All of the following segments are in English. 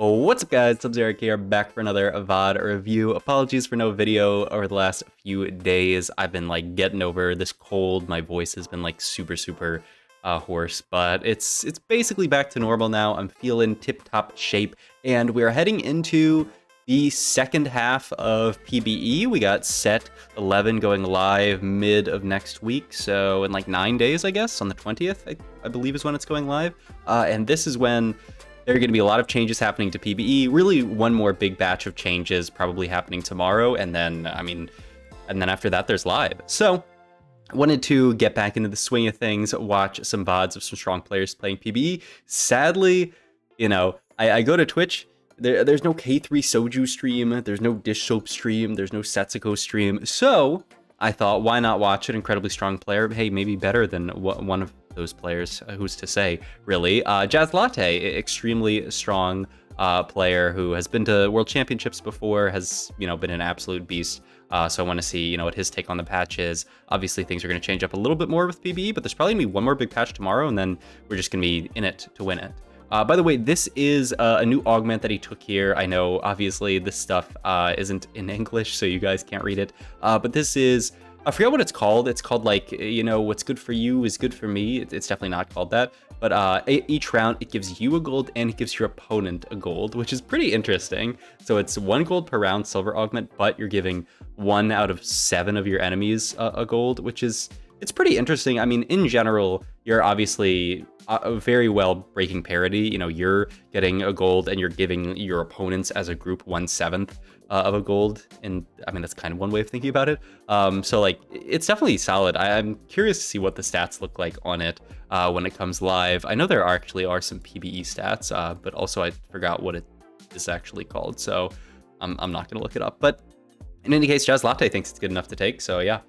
What's up guys, Sub-Zero here, back for another VOD review. Apologies for no video over the last few days. I've been like getting over this cold, my voice has been like super hoarse, but it's basically back to normal now. I'm feeling tip-top shape, and we're heading into the second half of PBE. We got set 11 going live mid of next week, so in like 9 days, I guess, on the 20th, I believe is when it's going live. And this is when there are going to be a lot of changes happening to PBE. Really, one more big batch of changes probably happening tomorrow, and then, and then after that, there's live. So, I wanted to get back into the swing of things, watch some VODs of some strong players playing PBE. Sadly, I go to Twitch. There's no K3 Soju stream. There's no Dish Soap stream. There's no Setsuko stream. So, I thought, why not watch an incredibly strong player? Hey, maybe better than one of those players, who's to say, really. Jaz Latte, extremely strong player who has been to World Championships before, has, been an absolute beast. So I want to see, what his take on the patch is. Obviously, things are going to change up a little bit more with PBE, but there's probably going to be one more big patch tomorrow, and then we're just going to be in it to win it. By the way, this is a new augment that he took here. I know, obviously, this stuff isn't in English, so you guys can't read it. But this is, I forget what it's called. It's called, like, what's good for you is good for me. It's definitely not called that. But each round, it gives you a gold, and it gives your opponent a gold, which is pretty interesting. So it's 1 gold per round silver augment, but you're giving 1 out of 7 of your enemies a gold, which is, it's pretty interesting. I mean, in general, you're obviously very well breaking parity. You're getting a gold and you're giving your opponents as a group 1/7 of a gold. And I mean, that's kind of one way of thinking about it. So like, it's definitely solid. I'm curious to see what the stats look like on it when it comes live. I know there actually are some PBE stats, but also I forgot what it is actually called. So I'm not going to look it up. But in any case, Jaz Latte thinks it's good enough to take. So yeah.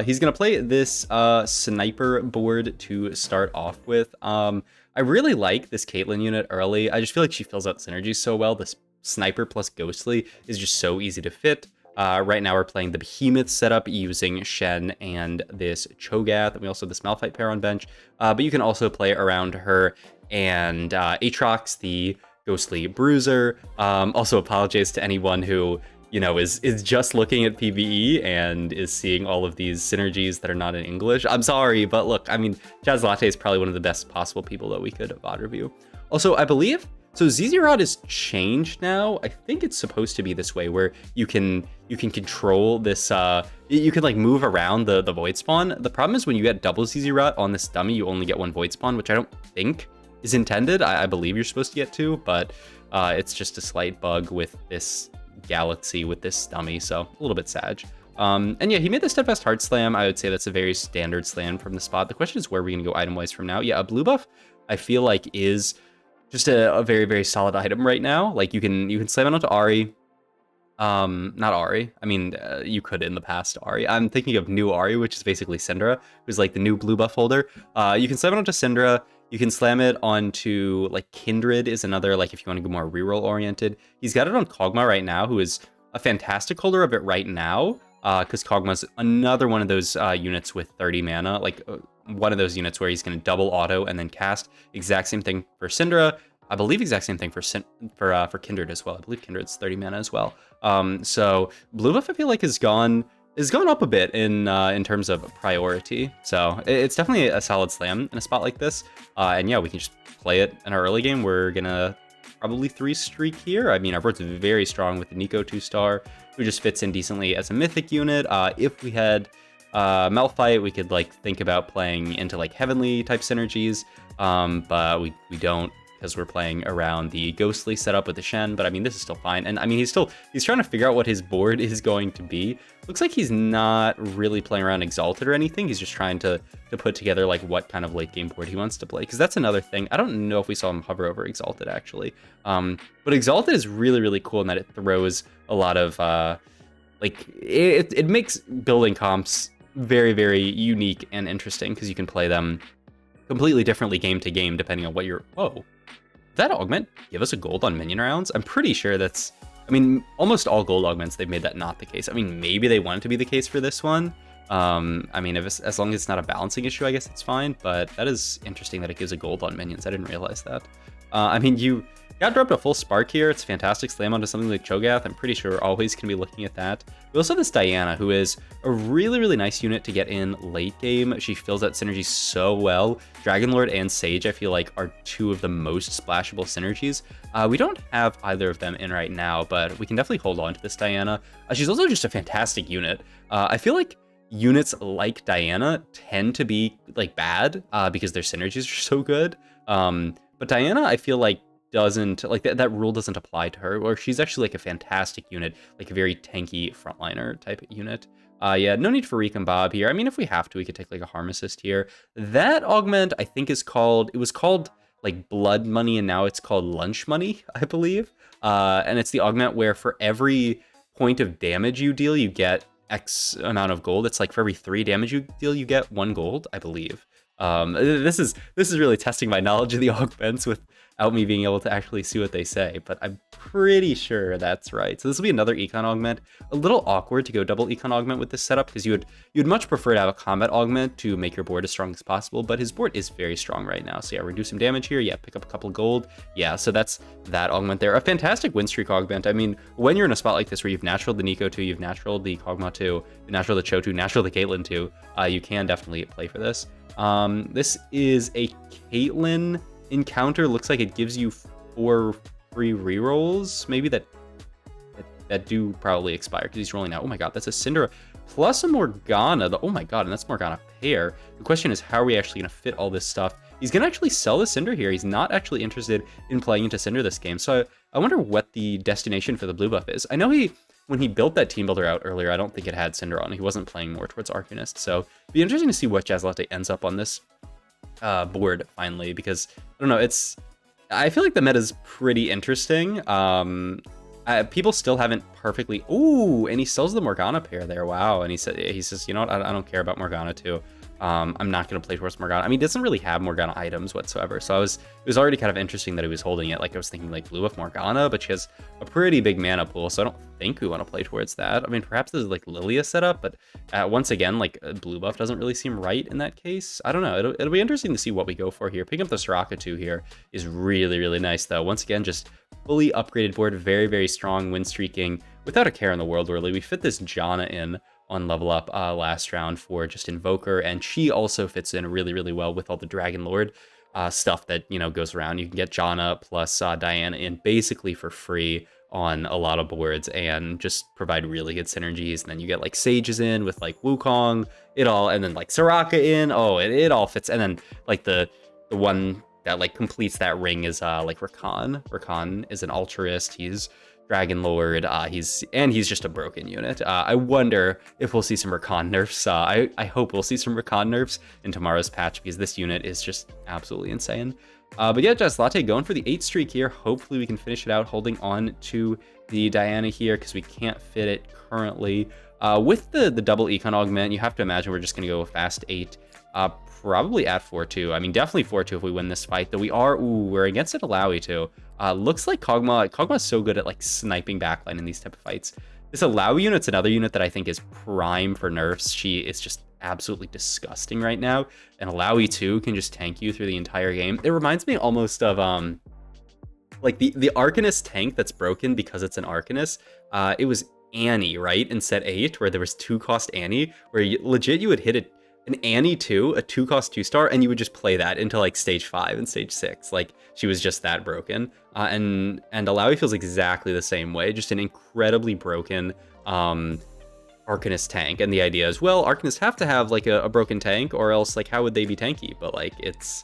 He's going to play this sniper board to start off with. I really like this Caitlyn unit early. I just feel like she fills out synergy so well. This sniper plus ghostly is just so easy to fit. Right now we're playing the behemoth setup using Shen and this Cho'Gath, and we also have this Malphite pair on bench. But you can also play around her and Aatrox, the ghostly bruiser. Also apologize to anyone who is just looking at PBE and is seeing all of these synergies that are not in English. I'm sorry, but look, I mean, Jaz Latte is probably one of the best possible people that we could VOD review. Also, I believe, so Zzrod is changed now. I think it's supposed to be this way, where you can control this, you can like move around the void spawn. The problem is when you get double Zzrod on this dummy, you only get 1 void spawn, which I don't think is intended. I believe you're supposed to get 2, but it's just a slight bug with this Galaxy with this dummy, so a little bit sad. And yeah, he made the Steadfast Heart Slam. I would say that's a very standard slam from the spot. The question is where we're going to go item-wise from now. Yeah, a blue buff, I feel like, is just a very solid item right now. Like, you can slam it onto Ahri. Not Ahri. I mean, you could in the past Ahri. I'm thinking of new Ahri, which is basically Syndra, who's like the new blue buff holder. You can slam it onto Syndra. You can slam it onto, like, Kindred is another, like, if you want to go more reroll oriented. He's got it on Kog'Maw right now, who is a fantastic holder of it right now, because Kog'Maw's another one of those units with 30 mana, like one of those units where he's going to double auto and then cast. Exact same thing for Syndra. I believe exact same thing for Kindred as well. I believe Kindred's 30 mana as well. So blue buff, I feel like, has gone up a bit in terms of priority. So it's definitely a solid slam in a spot like this. And yeah, we can just play it in our early game. We're gonna probably 3 streak here. I mean, our board's very strong with the Nico 2-star, who just fits in decently as a mythic unit. If we had Malphite, we could like think about playing into like heavenly type synergies, but we don't, because we're playing around the ghostly setup with the Shen. But I mean, this is still fine. And I mean, he's trying to figure out what his board is going to be. Looks like he's not really playing around Exalted or anything. He's just trying to put together like what kind of late game board he wants to play, because that's another thing. I don't know if we saw him hover over Exalted actually. But Exalted is really cool in that it throws a lot of like it makes building comps very unique and interesting, because you can play them completely differently game to game depending on what you're. Whoa. That augment give us a gold on minion rounds? I'm pretty sure that's, I mean, almost all gold augments, they've made that not the case. I mean, maybe they want it to be the case for this one. I mean, as long as it's not a balancing issue, I guess it's fine. But that is interesting that it gives a gold on minions. I didn't realize that. I mean, you got dropped a full Spark here. It's fantastic. Slam onto something like Cho'Gath. I'm pretty sure we're always going to be looking at that. We also have this Diana, who is a really, really nice unit to get in late game. She fills that synergy so well. Dragonlord and Sage, I feel like, are two of the most splashable synergies. We don't have either of them in right now, but we can definitely hold on to this Diana. She's also just a fantastic unit. I feel like units like Diana tend to be like bad because their synergies are so good. But Diana, I feel like, doesn't like that rule doesn't apply to her, or she's actually like a fantastic unit, like a very tanky frontliner type unit. Yeah, no need for Reek and Bob here. I mean, if we have to, we could take like a Harm Assist here. That augment, I think, it was called like Blood Money, and now it's called Lunch Money, I believe. And it's the augment where for every point of damage you deal, you get X amount of gold. It's like for every 3 damage you deal, you get 1 gold, I believe. This is really testing my knowledge of the augments without me being able to actually see what they say, but I'm pretty sure that's right. So this will be another econ augment. A little awkward to go double econ augment with this setup because you'd much prefer to have a combat augment to make your board as strong as possible, but his board is very strong right now. So yeah, reduce some damage here. Yeah, pick up a couple of gold. Yeah, so that's that augment there. A fantastic win streak augment. I mean, when you're in a spot like this where you've naturaled the Nico 2, you've naturaled the Kog'Maw 2, you've naturaled the Cho 2, naturaled the Caitlyn 2, you can definitely play for this. This is a Caitlyn encounter. Looks like it gives you 4 free rerolls. Maybe that do probably expire because he's rolling out. Oh my god, that's a Syndra plus a Morgana. Oh my god, and that's Morgana pair. The question is, how are we actually going to fit all this stuff? He's going to actually sell the Syndra here. He's not actually interested in playing into Syndra this game. So I wonder what the destination for the blue buff is. I know when he built that team builder out earlier, I don't think it had Syndra on. He wasn't playing more towards Arcanist. So it'd be interesting to see what Jaz Latte ends up on this board finally, because I don't know, I feel like the meta is pretty interesting. People still haven't perfectly. Ooh, and he sells the Morgana pair there. Wow. And he says, you know what? I don't care about Morgana too. I'm not going to play towards Morgana. I mean, he doesn't really have Morgana items whatsoever. So it was already kind of interesting that he was holding it. Like I was thinking like blue buff Morgana, but she has a pretty big mana pool. So I don't think we want to play towards that. I mean, perhaps this is like Lilia setup, but once again, like blue buff doesn't really seem right in that case. I don't know. It'll be interesting to see what we go for here. Picking up the Soraka 2 here is really, really nice though. Once again, just fully upgraded board, very, very strong win streaking without a care in the world, really. We fit this Janna in on level up last round for just Invoker, and she also fits in really, really well with all the Dragonlord stuff that, you know, goes around. You can get Janna plus Diana in basically for free on a lot of boards and just provide really good synergies. And then you get like Sages in with like Wukong, and then like Soraka in. Oh, it all fits. And then like the one that like completes that ring is like Rakan. Rakan is an Ultrist. He's Dragonlord, he's just a broken unit. I wonder if we'll see some Rakan nerfs. I hope we'll see some Rakan nerfs in tomorrow's patch because this unit is just absolutely insane. But yeah, Jaz Latte going for the 8 streak here. Hopefully we can finish it out, holding on to the Diana here because we can't fit it currently. With the double econ augment, you have to imagine we're just going to go fast 8. Probably at 4-2. I mean, definitely 4-2 if we win this fight, though we're against an Alawi too. Looks like Kog'Maw's so good at like sniping backline in these type of fights. This Alawi unit's another unit that I think is prime for nerfs. She is just absolutely disgusting right now. And Alawi 2 can just tank you through the entire game. It reminds me almost of like the Arcanist tank that's broken because it's an Arcanist. It was Annie, right? In set 8, where there was 2-cost Annie, where you would hit an Annie 2, a 2-cost 2-star, and you would just play that into like stage 5 and stage 6. Like she was just that broken. And Alawi feels exactly the same way, just an incredibly broken Arcanist tank. And the idea is, well, Arcanists have to have like a broken tank, or else like how would they be tanky? But like it's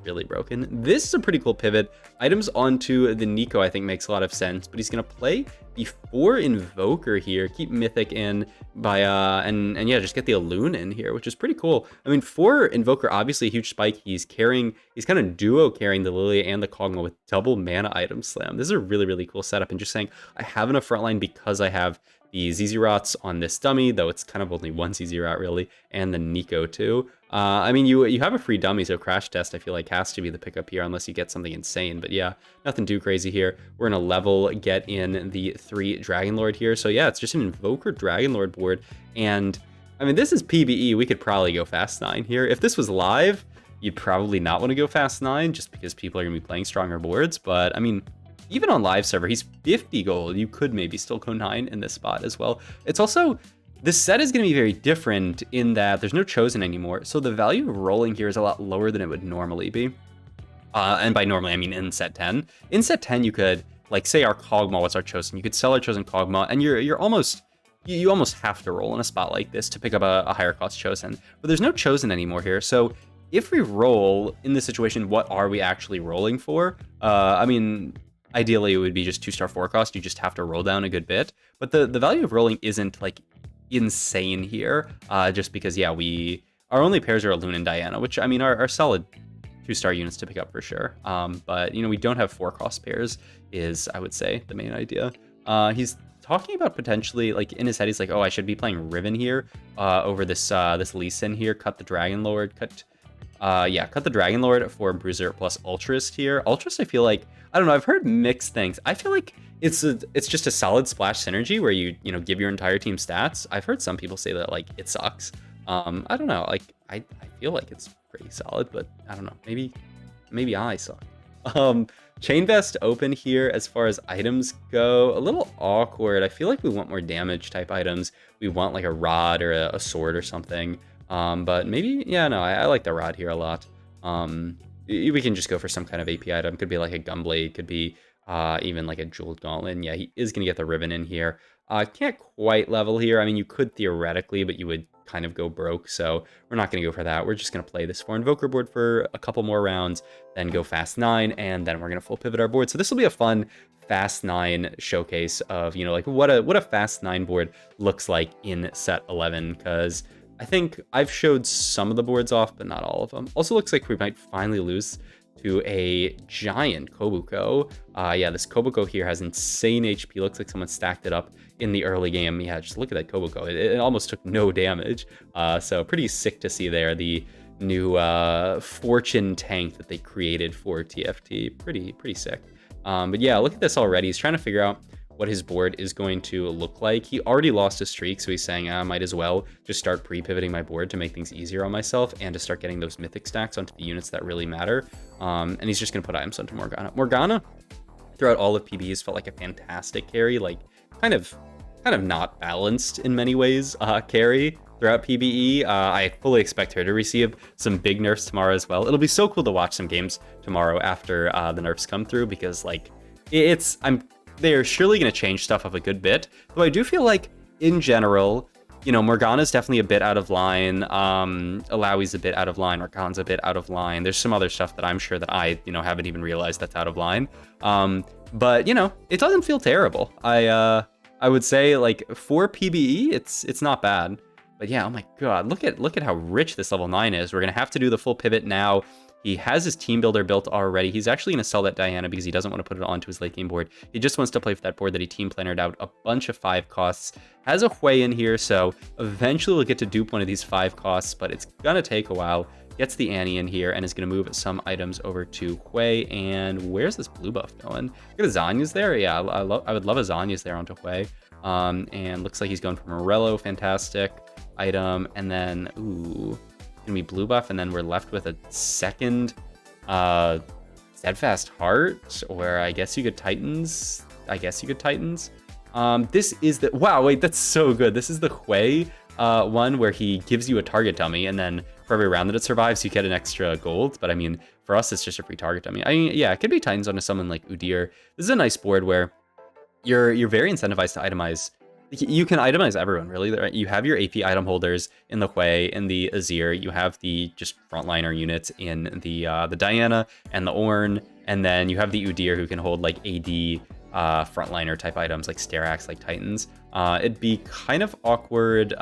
really broken. This is a pretty cool pivot. Items onto the Nico I think makes a lot of sense, but he's gonna play before Invoker here, keep Mythic in by and yeah, just get the Elune in here, which is pretty cool. I mean, for Invoker, obviously a huge spike. He's kind of duo carrying the Lilia and the Kog'Maw with double mana item slam. This is a really, really cool setup, and just saying I have enough frontline because I have the Zizirats on this dummy, though it's kind of only one Zizirat really, and the Nico too. I mean, you have a free dummy, so Crash Test I feel like has to be the pickup here unless you get something insane. But yeah, nothing too crazy here. We're gonna level get in the 3 Dragonlord here. So yeah, it's just an Invoker Dragonlord board. And I mean, this is PvE. We could probably go fast 9 here. If this was live, you'd probably not want to go fast 9 just because people are going to be playing stronger boards. But I mean, even on live server, he's 50 gold. You could maybe still go 9 in this spot as well. It's also, this set is going to be very different in that there's no chosen anymore. So the value of rolling here is a lot lower than it would normally be. And by normally, I mean in set 10. In set 10, you could, like, say our Kog'Maw was our chosen. You could sell our chosen Kog'Maw, and you almost have to roll in a spot like this to pick up a higher cost chosen. But there's no chosen anymore here. So if we roll in this situation, what are we actually rolling for? I mean, ideally it would be just 2-star 4 cost. You just have to roll down a good bit. But the value of rolling isn't like insane here, just because, yeah, our only pairs are Elune and Diana, which, I mean, are solid 2-star units to pick up for sure. But, you know, we don't have 4 cost pairs is, I would say, the main idea. He's talking about potentially, like, in his head, he's like, oh, I should be playing Riven here over this Lee Sin here, cut the Dragon Lord, cut the Dragon Lord for Bruiser plus Ultrist here. Ultrist, I feel like, I don't know, I've heard mixed things. I feel like it's just a solid splash synergy where you give your entire team stats. I've heard some people say that, like, it sucks. I don't know, like, I feel like it's pretty solid, but I don't know, maybe I suck. Chain Vest open here as far as items go, a little awkward. I feel like we want more damage type items. We want like a rod or a sword or something. But maybe, yeah, no, I like the rod here a lot. We can just go for some kind of AP item. Could be like a Gunblade, could be even like a Jeweled Gauntlet. Yeah, he is going to get the Ribbon in here. Can't quite level here. I mean, you could theoretically, but you would kind of go broke, so we're not going to go for that. We're just going to play this 4 Invoker board for a couple more rounds, then go fast 9, and then we're going to full pivot our board. So this will be a fun fast 9 showcase of, you know, like what a fast 9 board looks like in set 11, because I think I've showed some of the boards off, but not all of them. Also looks like we might finally lose to a giant Kobuko. Yeah, this Kobuko here has insane HP. Looks like someone stacked it up in the early game. Yeah, just look at that Kobuko. It almost took no damage. So pretty sick to see there. The new fortune tank that they created for TFT. Pretty sick. But yeah, look at this already. He's trying to figure out what his board is going to look like. He already lost a streak, so he's saying, I might as well just start pre-pivoting my board to make things easier on myself and to start getting those mythic stacks onto the units that really matter. And he's just going to put items onto Morgana. Morgana, throughout all of PBEs, felt like a fantastic carry, like kind of not balanced in many ways carry throughout PBE. I fully expect her to receive some big nerfs tomorrow as well. It'll be so cool to watch some games tomorrow after the nerfs come through, because like they're surely going to change stuff up a good bit. Though I do feel like, in general, you know, Morgana's definitely a bit out of line. Alawi's a bit out of line. Rakan's a bit out of line. There's some other stuff that I'm sure that I, you know, haven't even realized that's out of line. But, you know, it doesn't feel terrible. I would say, like, for PBE, it's not bad. But yeah, oh my god, look at how rich this level 9 is. We're going to have to do the full pivot now. He has his team builder built already. He's actually going to sell that Diana because he doesn't want to put it onto his late game board. He just wants to play for that board that he team plannered out a bunch of 5 costs. Has a Hui in here, so eventually we'll get to dupe one of these 5 costs, but it's going to take a while. Gets the Annie in here and is going to move some items over to Hui. And where's this blue buff going? Look at Zanya's there. Yeah, I would love a Zanya's there onto Hui. And looks like he's going for Morello. Fantastic item. And then, ooh, gonna be blue buff, and then we're left with a second Steadfast Heart, or I guess you could Titans. This is the, wow, wait, that's so good. This is the Hui one where he gives you a target dummy, and then for every round that it survives, you get an extra gold. But I mean, for us, it's just a free target dummy. I mean, yeah, it could be Titans onto someone like Udyr. This is a nice board where you're very incentivized to itemize. You can itemize everyone, really. You have your AP item holders in the Hui, in the Azir. You have the just frontliner units in the Diana and the Ornn, and then you have the Udyr who can hold like AD frontliner type items like Sterax, like Titans. It'd be kind of awkward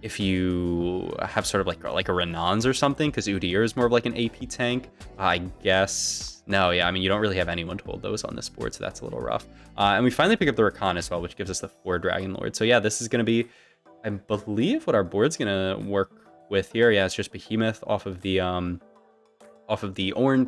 if you have sort of like a Renans or something, because Udyr is more of like an AP tank, I guess. No, yeah, I mean, you don't really have anyone to hold those on this board, so that's a little rough. And we finally pick up the Rakan as well, which gives us the 4 Dragon Lord. So yeah, this is going to be, I believe, what our board's going to work with here. Yeah, it's just Behemoth off of the Ornn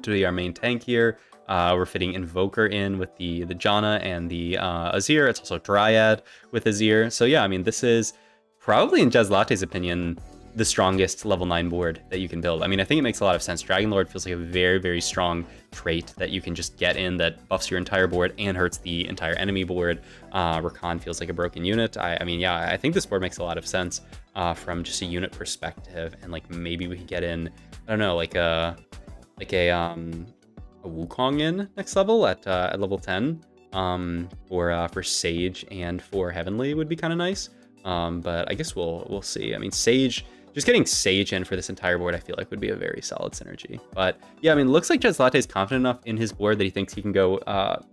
to be our main tank here. We're fitting Invoker in with the Janna and the Azir. It's also Dryad with Azir. So yeah, I mean, this is probably, in Jaz Latte's opinion, the strongest level 9 board that you can build. I mean, I think it makes a lot of sense. Dragon Lord feels like a very, very strong trait that you can just get in that buffs your entire board and hurts the entire enemy board. Rakan feels like a broken unit. I mean, yeah, I think this board makes a lot of sense from just a unit perspective, and like maybe we could get in, I don't know, like a Wukong in next level at level 10 for Sage and for Heavenly would be kind of nice. But I guess we'll see. I mean, Sage, just getting Sage in for this entire board, I feel like would be a very solid synergy. But yeah, I mean, looks like Jaz Latte is confident enough in his board that he thinks he can go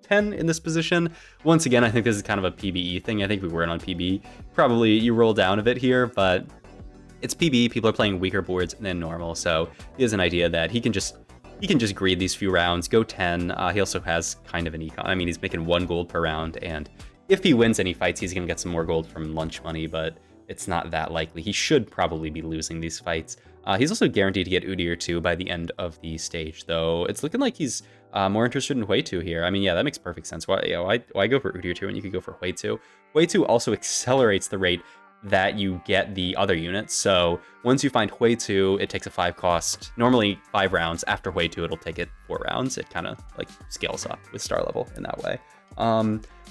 10 in this position. Once again, I think this is kind of a PBE thing. I think we weren't on PB. Probably you roll down a bit here, but it's PB. People are playing weaker boards than normal, so he has an idea that he can just greed these few rounds, go 10. He also has kind of an econ. I mean, he's making 1 gold per round, and if he wins any fights, he's going to get some more gold from lunch money, but it's not that likely. He should probably be losing these fights. He's also guaranteed to get Udyr 2 by the end of the stage, though it's looking like he's more interested in Hui 2 here. I mean, yeah, that makes perfect sense. Why go for Udyr 2 when you could go for Hui 2? Hui 2 also accelerates the rate that you get the other units. So once you find Hui 2, it takes a 5 cost, normally 5 rounds. After Hui 2, it'll take it 4 rounds. It kind of like scales up with star level in that way.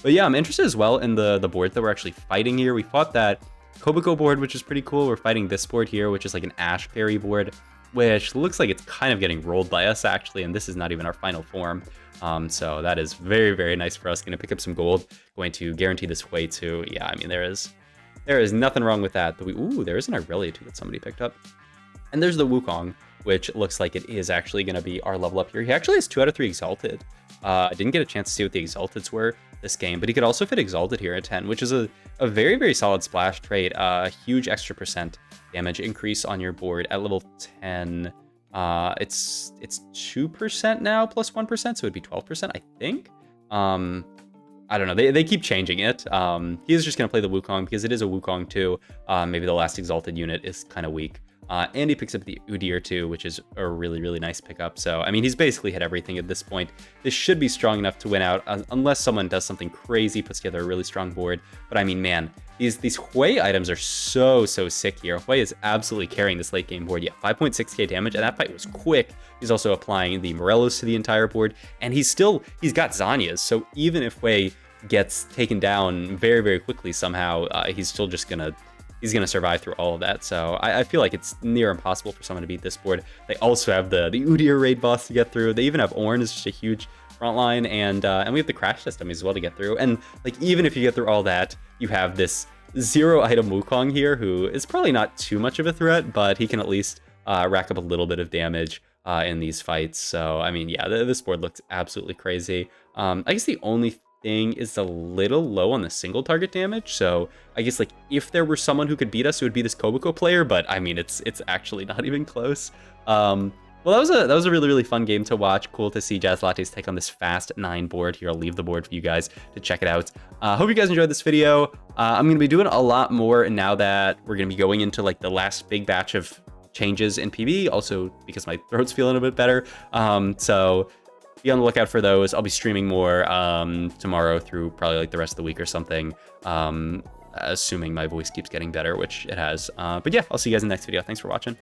But yeah, I'm interested as well in the board that we're actually fighting here. We fought that Koboko board, which is pretty cool. We're fighting this board here, which is like an Ash parry board, which looks like it's kind of getting rolled by us actually, and this is not even our final form. So that is very, very nice for us. Going to pick up some gold, going to guarantee this Hui 2. Yeah, I mean, there is nothing wrong with that. Ooh, there is an Irelia too that somebody picked up. And there's the Wukong, which looks like it is actually going to be our level up here. He actually has 2 out of 3 Exalted. I didn't get a chance to see what the Exalteds were this game, but he could also fit Exalted here at 10, which is a very, very solid splash trait. A huge extra % damage increase on your board at level 10. It's 2% now plus 1%, so it'd be 12%, I think. I don't know. They keep changing it. He is just going to play the Wukong because it is a Wukong too. Maybe the last Exalted unit is kind of weak. And he picks up the Udyr too, which is a really, really nice pickup. So, I mean, he's basically hit everything at this point. This should be strong enough to win out, unless someone does something crazy, puts together a really strong board. But I mean, man, these Hui items are so sick here. Hui is absolutely carrying this late game board. Yeah, 5.6k damage, and that fight was quick. He's also applying the Morellos to the entire board, and he's got Zanyas. So even if Hui gets taken down very, very quickly somehow, he's still just gonna survive through all of that. So I feel like it's near impossible for someone to beat this board. They also have the Udyr raid boss to get through. They even have Ornn as just a huge front line, and we have the crash test dummies as well to get through. And like, even if you get through all that, you have this 0 item Wukong here, who is probably not too much of a threat, but he can at least rack up a little bit of damage in these fights. So I mean, yeah, this board looks absolutely crazy. I guess the only thing is a little low on the single target damage, so I guess like if there were someone who could beat us, it would be this Koboko player, but I mean, it's actually not even close. Well, that was a really, really fun game to watch. Cool to see Jaz Latte's take on this fast 9 board here. I'll leave the board for you guys to check it out. Hope you guys enjoyed this video. I'm going to be doing a lot more now that we're going to be going into like the last big batch of changes in PB, also because my throat's feeling a bit better. So be on the lookout for those. I'll be streaming more tomorrow through probably like the rest of the week or something, assuming my voice keeps getting better, which it has. But yeah, I'll see you guys in the next video. Thanks for watching.